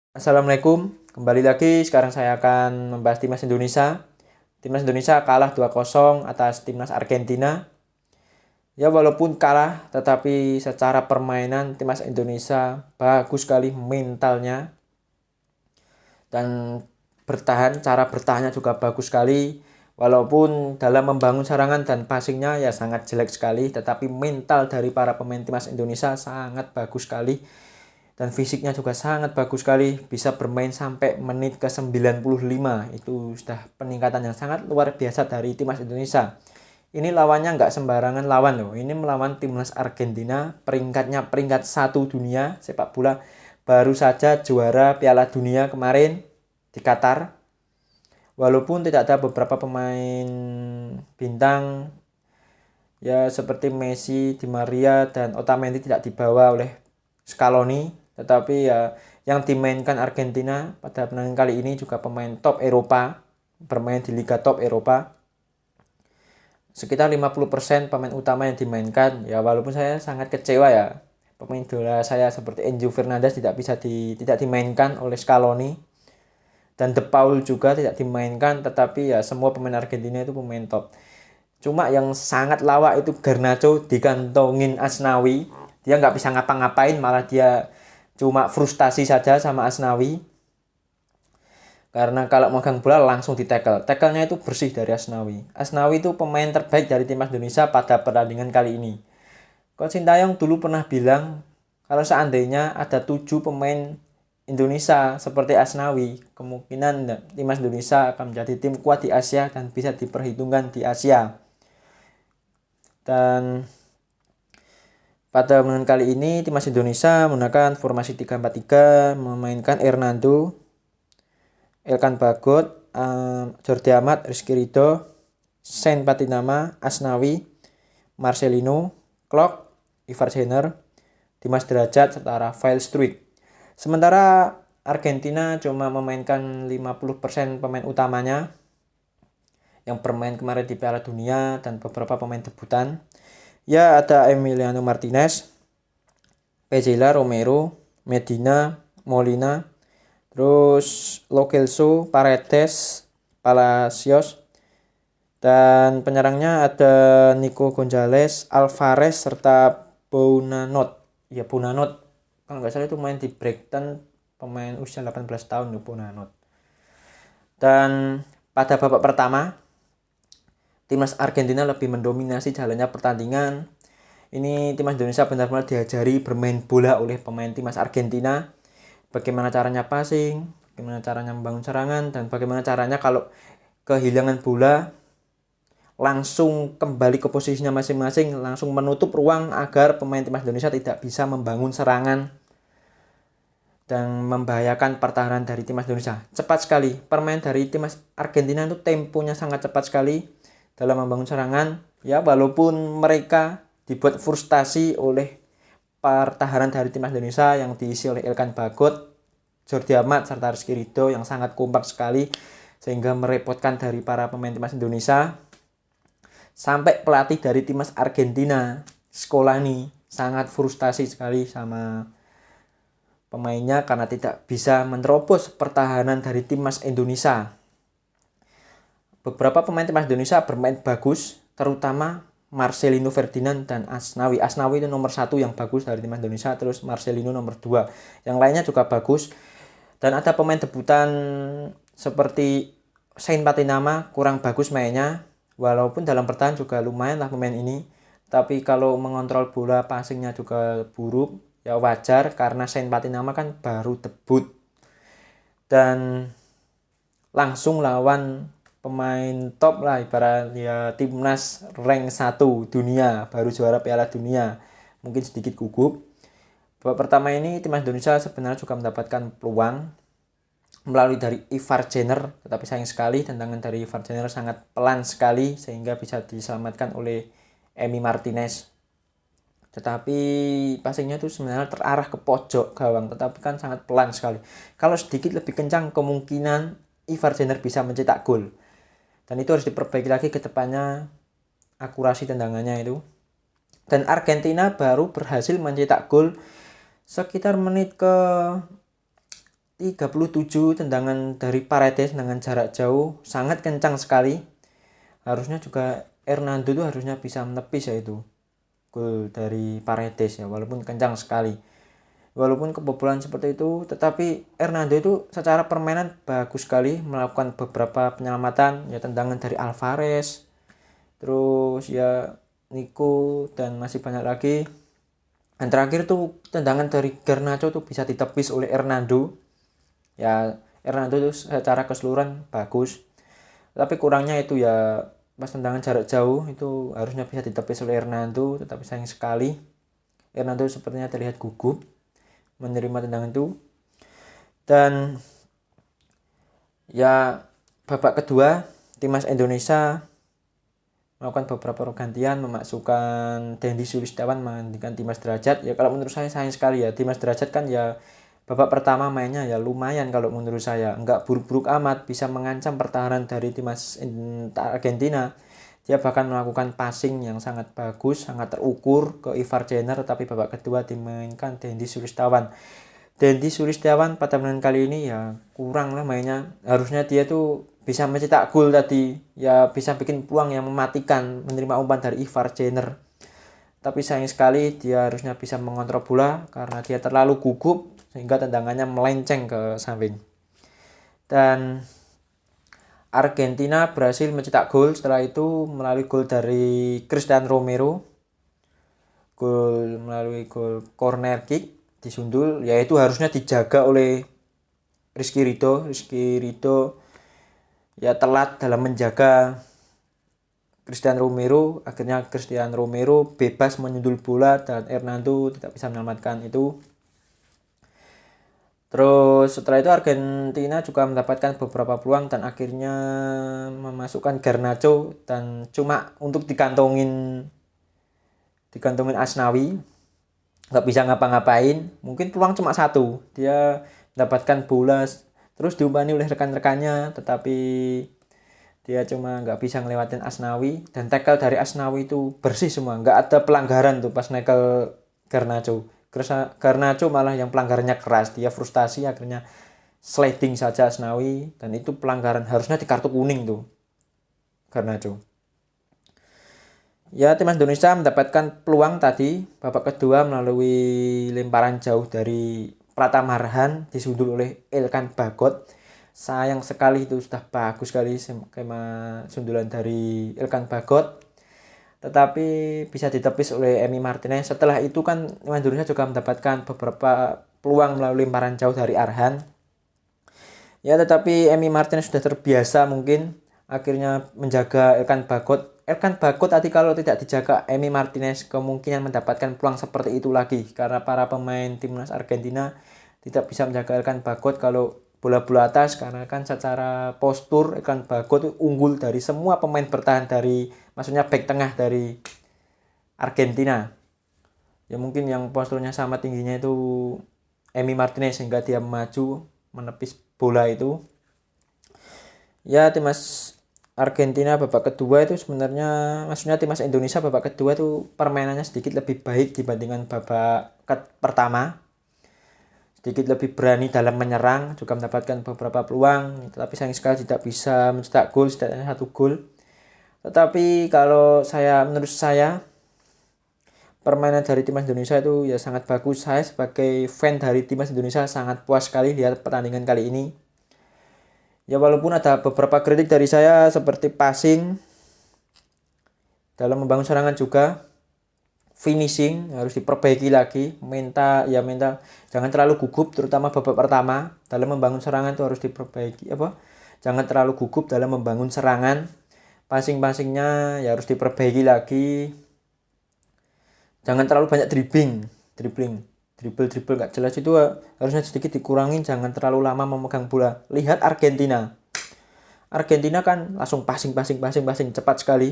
Assalamualaikum, kembali lagi. Sekarang saya akan membahas timnas Indonesia. Timnas Indonesia kalah 2-0 atas timnas Argentina. Ya walaupun kalah, tetapi secara permainan timnas Indonesia bagus sekali mentalnya. Dan cara bertahannya juga bagus sekali. Walaupun dalam membangun serangan dan passingnya ya sangat jelek sekali, tetapi mental dari para pemain timnas Indonesia sangat bagus sekali. Dan fisiknya juga sangat bagus sekali, bisa bermain sampai menit ke 95. Itu sudah peningkatan yang sangat luar biasa dari timnas Indonesia. Ini lawannya nggak sembarangan lawan loh. Ini melawan timnas Argentina, peringkatnya peringkat 1 dunia sepak bola, baru saja juara Piala Dunia kemarin di Qatar. Walaupun tidak ada beberapa pemain bintang ya seperti Messi, Di Maria dan Otamendi tidak dibawa oleh Scaloni, tetapi ya yang dimainkan Argentina pada pertandingan kali ini juga pemain top Eropa, bermain di liga top Eropa. Sekitar 50% pemain utama yang dimainkan. Ya walaupun saya sangat kecewa ya, pemain idola saya seperti Enzo Fernandez tidak dimainkan oleh Scaloni, dan De Paul juga tidak dimainkan, tetapi ya semua pemain Argentina itu pemain top. Cuma yang sangat lawak itu Garnacho dikantongin Asnawi. Dia nggak bisa ngapa-ngapain, malah dia cuma frustasi saja sama Asnawi. Karena kalau megang bola langsung di-tackle. Tackle-nya itu bersih dari Asnawi. Asnawi itu pemain terbaik dari timnas Indonesia pada pertandingan kali ini. Coach Sintayong dulu pernah bilang, kalau seandainya ada 7 pemain Indonesia seperti Asnawi, kemungkinan timnas Indonesia akan menjadi tim kuat di Asia dan bisa diperhitungkan di Asia. Dan pada pertandingan kali ini timnas Indonesia menggunakan formasi 3-4-3, memainkan Hernando, Elkan Bagot, Jordi Amat, Rizky Ridho, Sen Patinama, Asnawi, Marcelino, Klok, Ivar Jenner, Dimas Derajat, serta Rafael Struijk. Sementara Argentina cuma memainkan 50% pemain utamanya yang bermain kemarin di Piala Dunia dan beberapa pemain debutan. Ya ada Emiliano Martinez, Pezela, Romero, Medina, Molina, terus Lo Celso, Paredes, Palacios, dan penyerangnya ada Nico Gonzalez, Alvarez, serta Bounanot. Ya Bounanot, kalau nggak salah itu main di Brighton, pemain usia 18 tahun ya Bounanot. Dan pada babak pertama, timnas Argentina lebih mendominasi jalannya pertandingan. Ini timnas Indonesia benar-benar diajari bermain bola oleh pemain timnas Argentina. Bagaimana caranya passing, bagaimana caranya membangun serangan, dan bagaimana caranya kalau kehilangan bola langsung kembali ke posisinya masing-masing, langsung menutup ruang agar pemain timnas Indonesia tidak bisa membangun serangan dan membahayakan pertahanan dari timnas Indonesia. Cepat sekali, permainan dari timnas Argentina itu temponya sangat cepat sekali dalam membangun serangan. Ya walaupun mereka dibuat frustasi oleh pertahanan dari timnas Indonesia yang diisi oleh Elkan Bagot, Jordi Amat, serta Rizky Ridho yang sangat kompak sekali, sehingga merepotkan dari para pemain timnas Indonesia. Sampai pelatih dari timnas Argentina, Scaloni, sangat frustasi sekali sama pemainnya karena tidak bisa menerobos pertahanan dari timnas Indonesia. Beberapa pemain timnas Indonesia bermain bagus, terutama Marcelino Ferdinand dan Asnawi. Asnawi itu nomor 1 yang bagus dari timnas Indonesia, terus Marcelino nomor 2. Yang lainnya juga bagus. Dan ada pemain debutan seperti Sain Patinama, kurang bagus mainnya. Walaupun dalam bertahan juga lumayan lah pemain ini. Tapi kalau mengontrol bola, passingnya juga buruk. Ya wajar karena Sain Patinama kan baru debut. Dan langsung lawan pemain top lah, ibarat ya timnas rank 1 dunia, baru juara Piala Dunia, mungkin sedikit gugup. Babak pertama ini timnas Indonesia sebenarnya juga mendapatkan peluang melalui dari Ivar Jenner, tetapi sayang sekali tendangan dari Ivar Jenner sangat pelan sekali sehingga bisa diselamatkan oleh Emi Martinez. Tetapi passingnya itu sebenarnya terarah ke pojok gawang, tetapi kan sangat pelan sekali. Kalau sedikit lebih kencang kemungkinan Ivar Jenner bisa mencetak gol. Dan itu harus diperbaiki lagi ke depannya, akurasi tendangannya itu. Dan Argentina baru berhasil mencetak gol sekitar menit ke 37 tendangan dari Paredes dengan jarak jauh sangat kencang sekali. Harusnya juga Hernando itu harusnya bisa menepis ya itu gol dari Paredes ya, walaupun kencang sekali. Walaupun kebobolan seperti itu, tetapi Hernando itu secara permainan bagus sekali, melakukan beberapa penyelamatan ya, tendangan dari Alvarez, terus ya Nico, dan masih banyak lagi. Dan terakhir tuh tendangan dari Garnacho tuh bisa ditepis oleh Hernando. Ya Hernando itu secara keseluruhan bagus, tapi kurangnya itu ya pas tendangan jarak jauh itu harusnya bisa ditepis oleh Hernando, tetapi sayang sekali Hernando sepertinya terlihat gugup menerima tendangan itu. Dan ya babak kedua timnas Indonesia melakukan beberapa pergantian, memasukkan Dendi Sulistiawan menggantikan Dimas Derajat. Ya kalau menurut saya sayang sekali ya, Dimas Derajat kan ya babak pertama mainnya ya lumayan, kalau menurut saya nggak buruk-buruk amat, bisa mengancam pertahanan dari timnas Argentina. Dia bahkan melakukan passing yang sangat bagus, sangat terukur ke Ivar Jenner, tapi babak kedua dimainkan Dendi Sulistiawan. Dendi Sulistiawan pada menit kali ini ya kurang lah mainnya. Harusnya dia tuh bisa mencetak gol tadi, ya bisa bikin peluang yang mematikan, menerima umpan dari Ivar Jenner. Tapi sayang sekali dia harusnya bisa mengontrol bola karena dia terlalu gugup sehingga tendangannya melenceng ke samping. Dan Argentina berhasil mencetak gol setelah itu melalui gol dari Cristian Romero. Gol melalui gol corner kick disundul, yaitu harusnya dijaga oleh Rizky Ridho. Rizky Ridho ya telat dalam menjaga Cristian Romero, akhirnya Cristian Romero bebas menyundul bola dan Hernando tidak bisa menyelamatkan itu. Terus setelah itu Argentina juga mendapatkan beberapa peluang dan akhirnya memasukkan Garnacho, dan cuma untuk digantungin Asnawi, nggak bisa ngapa-ngapain. Mungkin peluang cuma satu, dia mendapatkan bola terus diumpani oleh rekan-rekannya, tetapi dia cuma nggak bisa ngelewatin Asnawi, dan tackle dari Asnawi itu bersih semua, nggak ada pelanggaran tuh pas tackle Garnacho. Garnacho malah yang pelanggarannya keras, dia frustasi akhirnya sliding saja Asnawi, dan itu pelanggaran, harusnya di kartu kuning tuh Garnacho. Ya timnas Indonesia mendapatkan peluang tadi babak kedua melalui lemparan jauh dari Pratama Arhan disundul oleh Elkan Bagot. Sayang sekali, itu sudah bagus sekali skema sundulan dari Elkan Bagot, tetapi bisa ditepis oleh Emi Martinez. Setelah itu kan Indonesia juga mendapatkan beberapa peluang melalui lemparan jauh dari Arhan. Ya tetapi Emi Martinez sudah terbiasa mungkin, akhirnya menjaga Elkan Bagot. Elkan Bagot tadi kalau tidak dijaga Emi Martinez kemungkinan mendapatkan peluang seperti itu lagi, karena para pemain timnas Argentina tidak bisa menjaga Elkan Bagot kalau bola-bola atas, karena kan secara postur Elkan Bagot unggul dari semua pemain bertahan dari, maksudnya back tengah dari Argentina. Ya mungkin yang posturnya sama tingginya itu Emi Martinez, sehingga dia maju menepis bola itu. Ya timnas Argentina babak kedua itu sebenarnya, maksudnya timnas Indonesia babak kedua itu permainannya sedikit lebih baik dibandingkan babak pertama. Sedikit lebih berani dalam menyerang, juga mendapatkan beberapa peluang, tetapi sayang sekali tidak bisa mencetak gol, setidaknya 1 gol. Tetapi kalau menurut saya permainan dari timnas Indonesia itu ya sangat bagus. Saya sebagai fan dari timnas Indonesia sangat puas sekali lihat pertandingan kali ini. Ya walaupun ada beberapa kritik dari saya seperti passing dalam membangun serangan, juga finishing harus diperbaiki lagi, mental jangan terlalu gugup, terutama babak pertama dalam membangun serangan itu harus diperbaiki, jangan terlalu gugup dalam membangun serangan. Passing-passingnya ya harus diperbaiki lagi, jangan terlalu banyak dribble nggak jelas itu harusnya sedikit dikurangin, jangan terlalu lama memegang bola. Lihat Argentina kan langsung passing cepat sekali.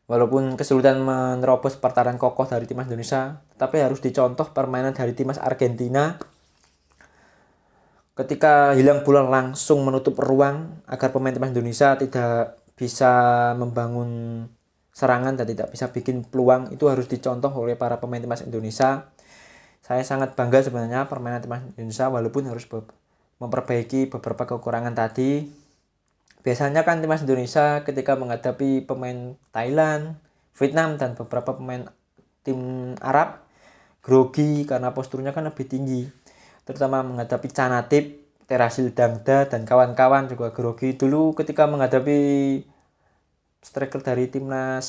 Walaupun kesulitan menerobos pertahanan kokoh dari timnas Indonesia, tapi harus dicontoh permainan dari timnas Argentina. Ketika hilang bola langsung menutup ruang agar pemain timnas Indonesia tidak bisa membangun serangan dan tidak bisa bikin peluang, itu harus dicontoh oleh para pemain timnas Indonesia. Saya sangat bangga sebenarnya permainan timnas Indonesia walaupun harus memperbaiki beberapa kekurangan tadi. Biasanya kan timnas Indonesia ketika menghadapi pemain Thailand, Vietnam dan beberapa pemain tim Arab grogi karena posturnya kan lebih tinggi. Terutama menghadapi Canatip, Terasil Dangda dan kawan-kawan juga grogi. Dulu ketika menghadapi striker dari timnas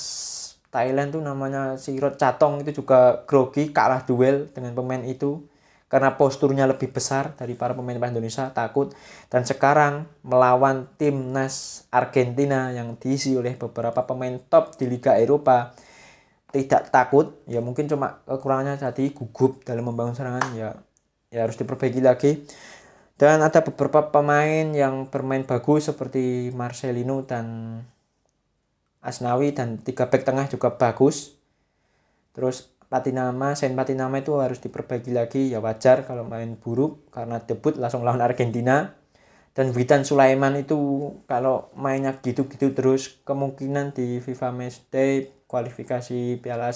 Thailand tuh namanya si Rod Chatong itu juga grogi, kalah duel dengan pemain itu karena posturnya lebih besar dari para pemain Indonesia, takut. Dan sekarang melawan timnas Argentina yang diisi oleh beberapa pemain top di Liga Eropa, tidak takut, ya mungkin cuma kekurangannya tadi gugup dalam membangun serangan, ya harus diperbaiki lagi. Dan ada beberapa pemain yang bermain bagus seperti Marcelino dan Asnawi, dan 3 back tengah juga bagus. Terus Saint Patinama itu harus diperbaiki lagi, ya wajar kalau main buruk karena debut langsung lawan Argentina. Dan Witan Sulaiman itu kalau mainnya gitu-gitu terus, kemungkinan di FIFA Matchday kualifikasi Piala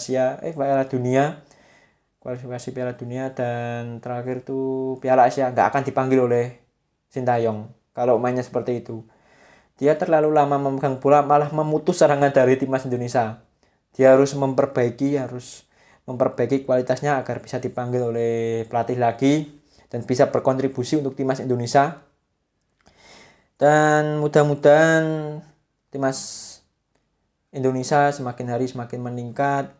Dunia dan terakhir tuh Piala Asia nggak akan dipanggil oleh Sintayong kalau mainnya seperti itu. Dia terlalu lama memegang bola, malah memutus serangan dari timnas Indonesia. Dia harus memperbaiki kualitasnya agar bisa dipanggil oleh pelatih lagi dan bisa berkontribusi untuk timnas Indonesia. Dan mudah-mudahan timnas Indonesia semakin hari semakin meningkat.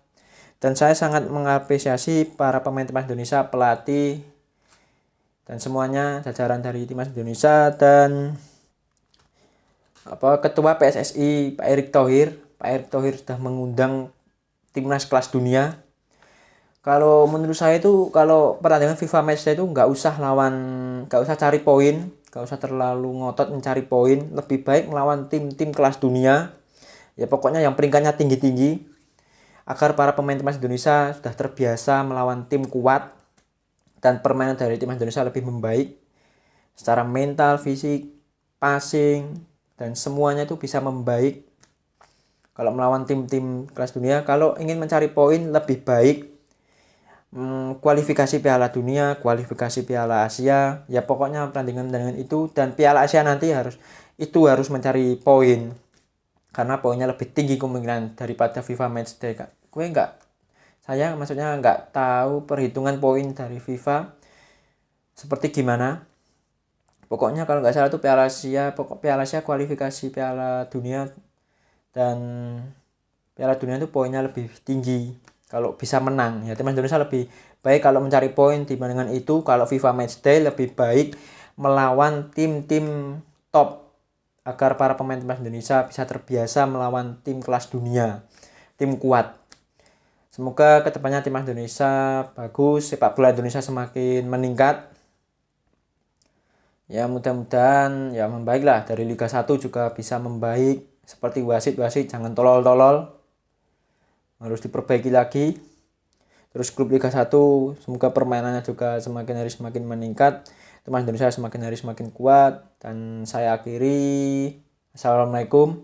Dan saya sangat mengapresiasi para pemain timnas Indonesia, pelatih, dan semuanya jajaran dari timnas Indonesia dan Ketua PSSI Pak Erick Thohir sudah mengundang timnas kelas dunia. Kalau menurut saya itu kalau pertandingan FIFA Matchday itu nggak usah cari poin, nggak usah terlalu ngotot mencari poin, lebih baik melawan tim-tim kelas dunia. Ya pokoknya yang peringkatnya tinggi-tinggi, agar para pemain timnas Indonesia sudah terbiasa melawan tim kuat dan permainan dari timnas Indonesia lebih membaik secara mental, fisik, passing, dan semuanya itu bisa membaik kalau melawan tim-tim kelas dunia. Kalau ingin mencari poin lebih baik kualifikasi Piala Dunia, kualifikasi Piala Asia, ya pokoknya pertandingan itu, dan Piala Asia nanti harus mencari poin karena poinnya lebih tinggi kemungkinan daripada FIFA Matchday. Saya maksudnya nggak tahu perhitungan poin dari FIFA seperti gimana. Pokoknya kalau nggak salah itu Piala Asia kualifikasi Piala Dunia, dan Piala Dunia itu poinnya lebih tinggi kalau bisa menang. Ya timnas Indonesia lebih baik kalau mencari poin dibandingkan itu. Kalau FIFA Matchday lebih baik melawan tim-tim top agar para pemain timnas Indonesia bisa terbiasa melawan tim kelas dunia, tim kuat. Semoga kedepannya timnas Indonesia bagus, sepak bola Indonesia semakin meningkat. Ya mudah-mudahan ya membaiklah, dari Liga 1 juga bisa membaik, seperti wasit jangan tolol-tolol, harus diperbaiki lagi. Terus klub Liga 1 semoga permainannya juga semakin hari semakin meningkat, timnas Indonesia semakin hari semakin kuat. Dan saya akhiri, assalamualaikum.